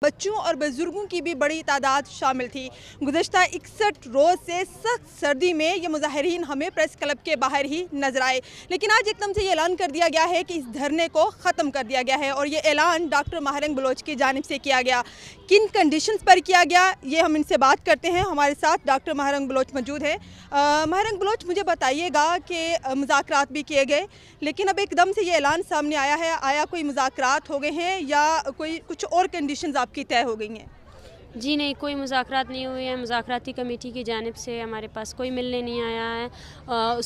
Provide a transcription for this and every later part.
बच्चों और बुजुर्गों की भी बड़ी तादाद शामिल थी। गुज़श्ता 61 रोज़ से सख्त सर्दी में ये मुजाहिरीन हमें प्रेस क्लब के बाहर ही नजर आए, लेकिन आज एकदम से ये ऐलान कर दिया गया है कि इस धरने को ख़त्म कर दिया गया है और ये ऐलान डॉक्टर महारंग बलोच की जानिब से किया गया। किन कंडीशंस पर किया गया, ये हम इनसे बात करते हैं। हमारे साथ डॉक्टर महारंग बलोच मौजूद है। महारंग बलोच, मुझे बताइएगा कि मुज़ाकरात भी किए गए, लेकिन अब एकदम से ये ऐलान सामने आया है, आया कोई मुज़ाकरात हो गए हैं या कोई कुछ और कंडीशंस आपकी तय हो गई हैं? जी नहीं, कोई मुज़ाकरात नहीं हुए हैं। मुज़ाकराती कमेटी की जानिब से हमारे पास कोई मिलने नहीं आया है।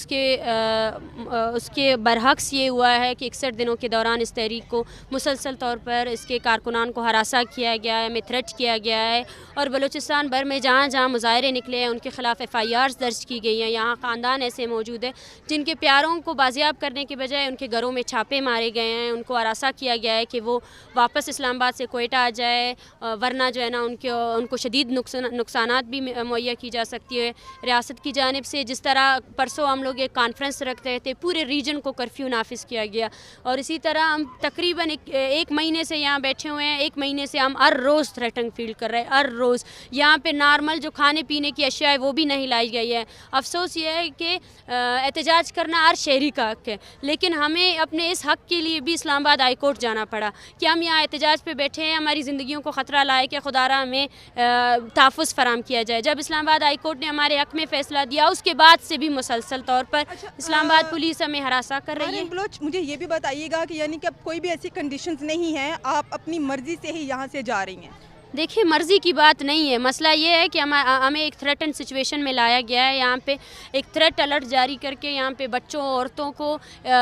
उसके बरहक्स ये हुआ है कि 61 दिनों के दौरान इस तहरीक को मुसलसल तौर पर इसके कारकुनान को हरासा किया गया है, हमें थ्रेट किया गया है और बलूचिस्तान भर में जहाँ जहाँ मुजाहरे निकले हैं उनके ख़िलाफ़ FIRs दर्ज की गई हैं। यहाँ ख़ानदान ऐसे मौजूद है जिनके प्यारों को बाजियाब करने के बजाय उनके घरों में छापे मारे गए हैं, उनको हरासा किया गया है कि वो वापस इस्लामाबाद से कोयटा आ जाए, वरना जो है ना उनको शदीद नुकसानात भी मुहैया की जा सकती है रियासत की जानिब से। जिस तरह परसों हम लोग एक कॉन्फ्रेंस रख रहे थे, पूरे रीजन को कर्फ्यू नाफिज किया गया और इसी तरह हम तकरीबन एक महीने से यहाँ बैठे हुए हैं। एक महीने से हम हर रोज़ थ्रेटन फील कर रहे हैं, हर रोज़। यहाँ पे नॉर्मल जो खाने पीने की अशिया है वो भी नहीं लाई गई है। अफसोस ये है कि एहतजाज करना हर शहरी का हक़ है, लेकिन हमें अपने इस हक़ के लिए भी इस्लामाबाद हाई कोर्ट जाना पड़ा कि हम यहाँ एहतजाज पे बैठे हैं, हमारी ज़िंदगियों को ख़तरा लाए कि खुदारा हमें तहफ़्फ़ुज़ फराम किया जाए। जब इस्लामाबाद हाई कोर्ट ने हमारे हक़ में फ़ैसला दिया, उसके बाद से भी मुसलसल तौर पर इस्लामाबाद पुलिस हमें हरासा कर रही है। बलोच, मुझे ये भी बताइएगा कि यानी कि अब कोई भी ऐसी कंडीशंस नहीं है, आप अपनी मर्ज़ी से ही यहाँ से जा रही हैं? देखिए, मर्ज़ी की बात नहीं है। मसला ये है कि हमें एक थ्रेटन सिचुएशन में लाया गया है। यहाँ पे एक थ्रेट अलर्ट जारी करके यहाँ पे बच्चों औरतों को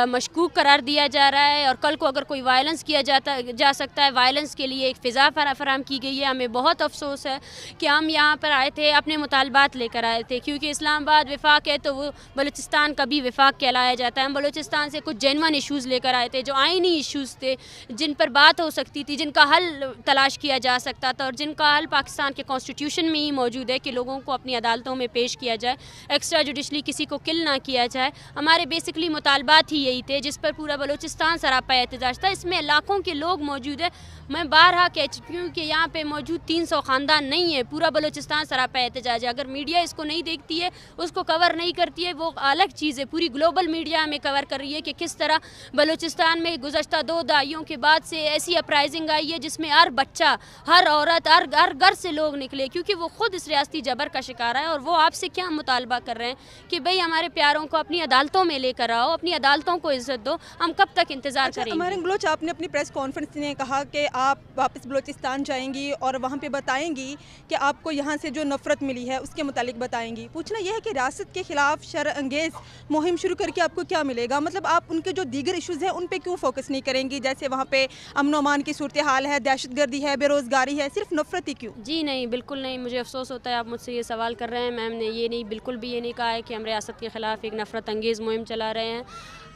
मशकूक करार दिया जा रहा है और कल को अगर कोई वायलेंस किया जा सकता है, वायलेंस के लिए एक फ़िज़ा फराहम की गई है। हमें बहुत अफसोस है कि हम यहाँ पर आए थे, अपने मुतालबात लेकर आए थे, क्योंकि इस्लामाबाद विफाक है तो वो बलूचिस्तान का भी विफाक कहलाया जाता है। हम बलूचिस्तान से कुछ जेन्युइन इशूज़ लेकर आए थे, जो आइनी इशूज़ थे, जिन पर बात हो सकती थी, जिनका हल तलाश किया जा सकता और जिनका हल पाकिस्तान के कॉन्स्टिट्यूशन में ही मौजूद है कि लोगों को अपनी अदालतों में पेश किया जाए, एक्स्ट्रा जुडिशली किसी को किल ना किया जाए। हमारे बेसिकली मुतालबात ही यही थे, जिस पर पूरा बलूचिस्तान सरापा एहतजाज था। इसमें लाखों के लोग मौजूद है। मैं बारहा कह चुकी हूँ कि यहाँ पे मौजूद 300 ख़ानदान नहीं है, पूरा बलूचिस्तान सरापा एहतजाज है। अगर मीडिया इसको नहीं देखती है, उसको कवर नहीं करती है, वो अलग चीज़ है। पूरी ग्लोबल मीडिया हमें कवर कर रही है कि किस तरह बलूचिस्तान में गुज़श्ता 2 दहाइयों के बाद से ऐसी अपराइजिंग आई है जिसमें हर बच्चा, हर औरत, हर घर से लोग निकले, क्योंकि वो खुद इस रियासती जबर का शिकार है। और वो आपसे क्या मुतालबा कर रहे हैं कि भाई हमारे प्यारों को अपनी अदालतों में लेकर आओ, अपनी अदालतों को इज्जत दो। हम कब तक इंतज़ार करेंगे? महारंग बलोच, आपने अपनी प्रेस कॉन्फ्रेंस में कहा कि आप वापस बलूचिस्तान जाएंगी और वहाँ पे बताएंगी कि आपको यहाँ से जो नफरत मिली है उसके मुतालिक बताएंगी। पूछना यह है कि रियासत के खिलाफ शर अंगेज़ मुहिम शुरू करके आपको क्या मिलेगा? मतलब आप उनके जो दीगर इशूज़ हैं उन पर क्यों फोकस नहीं करेंगी? जैसे वहाँ पे अमन अमान की सूरत हाल है, दहशतगर्दी है, बेरोज़गारी है, सिर्फ नफरत ही क्यों? जी नहीं, बिल्कुल नहीं। मुझे अफसोस होता है आप मुझसे ये सवाल कर रहे हैं। मैम ने ये नहीं, बिल्कुल भी ये नहीं कहा है कि हम रियासत के ख़िलाफ़ एक नफ़रत अंगेज़ मुहिम चला रहे हैं।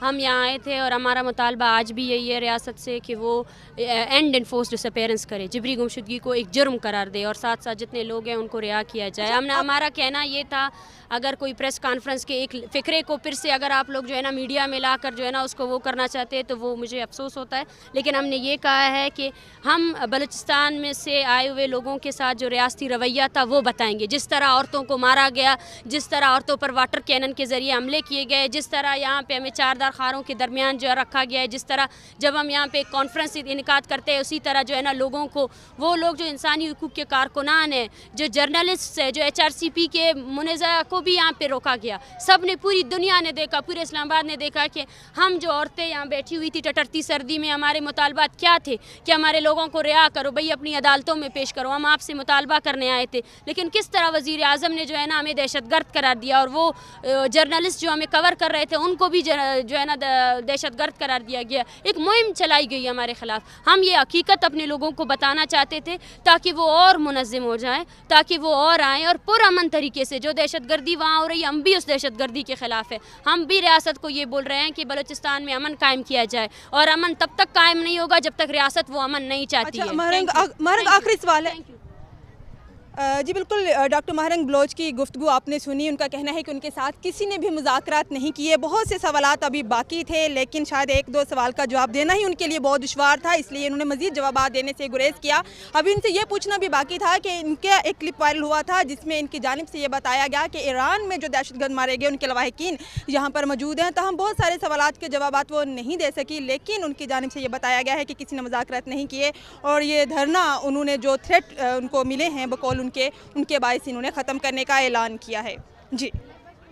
हम यहाँ आए थे और हमारा मुतालबा आज भी यही है रियासत से कि वो एंड एनफोर्स डिसअपेरेंस करे, जिबरी गुमशुदगी को एक जुर्म करार दे और साथ साथ जितने लोग हैं उनको रिहा किया जाए। हमारा कहना ये था, अगर कोई प्रेस कॉन्फ्रेंस के एक फ़िक्रे को फिर से अगर आप लोग जो है ना मीडिया में ला कर जो है ना उसको वो करना चाहते हैं तो वो मुझे अफसोस होता है, लेकिन हमने ये कहा है कि हम बलूचिस्तान में से आए हुए लोगों के साथ जो रियासती रवैया था वो बताएंगे। जिस तरह औरतों को मारा गया, जिस तरह औरतों पर वाटर कैनन के ज़रिए हमले किए गए, जिस तरह यहाँ पे हमें चारदार खारों के दरमियान जो रखा गया है, जिस तरह जब हम यहाँ पे एक कॉन्फ्रेंस इनकाद करते हैं उसी तरह जो है ना लोगों को, वो लोग जो इंसानी हुकूक के कारकुनान हैं, जो जर्नलिस्ट है, जो HRCP के मुनज़ा को भी यहाँ पे रोका गया। सब ने, पूरी दुनिया ने देखा, पूरे इस्लामाबाद ने देखा कि हम जो औरतें यहाँ बैठी हुई थी टटरती सर्दी में, हमारे मुतालबात क्या थे कि हमारे लोगों को रिहा करो, भाई अपनी अदालतों में पेश करो। हम आपसे मुतालबा करने आए थे, लेकिन किस तरह वज़ीर आज़म ने जो है ना हमें दहशतगर्द करार दिया और वो जर्नलिस्ट जो हमें कवर कर रहे थे उनको भी जो है ना दहशतगर्द करार दिया गया। एक मुहिम चलाई गई हमारे ख़िलाफ़। हम ये हकीकत अपने लोगों को बताना चाहते थे ताकि वो और मुनज़्ज़म हो जाएँ, ताकि वो और आएँ और पुरअमन तरीके से, जो दहशतगर्दी वहाँ हो रही है, हम भी उस दहशतगर्दी के ख़िलाफ़ है। हम भी रियासत को ये बोल रहे हैं कि बलूचिस्तान में अमन कायम किया जाए और अमन तब तक कायम नहीं होगा जब तक रियासत वो अमन नहीं चाहती है। महारंग, आखिरी सवाल है। जी बिल्कुल, डॉक्टर महरंग बलोच की गुफ्तगू आपने सुनी। उनका कहना है कि उनके साथ किसी ने भी मुज़ाकरात नहीं किए। बहुत से सवालात अभी बाकी थे, लेकिन शायद एक दो सवाल का जवाब देना ही उनके लिए बहुत दुश्वार था, इसलिए उन्होंने मज़ीद जवाब देने से गुरेज़ किया। अभी इनसे ये पूछना भी बाकी था कि इनका एक क्लिप वायरल हुआ था जिसमें इनकी जानिब से ये बताया गया कि ईरान में जो दहशतगर्द मारे गए उनके लवाहिकीन यहाँ पर मौजूद हैं। तो हम बहुत सारे सवालात के जवाब वो नहीं दे सकी, लेकिन उनकी जानिब से ये बताया गया है कि किसी ने मुज़ाकरात नहीं किए और ये धरना उन्होंने जो थ्रेट उनको मिले हैं बकौल उनके बायस इन्होंने ख़त्म करने का ऐलान किया है। जी।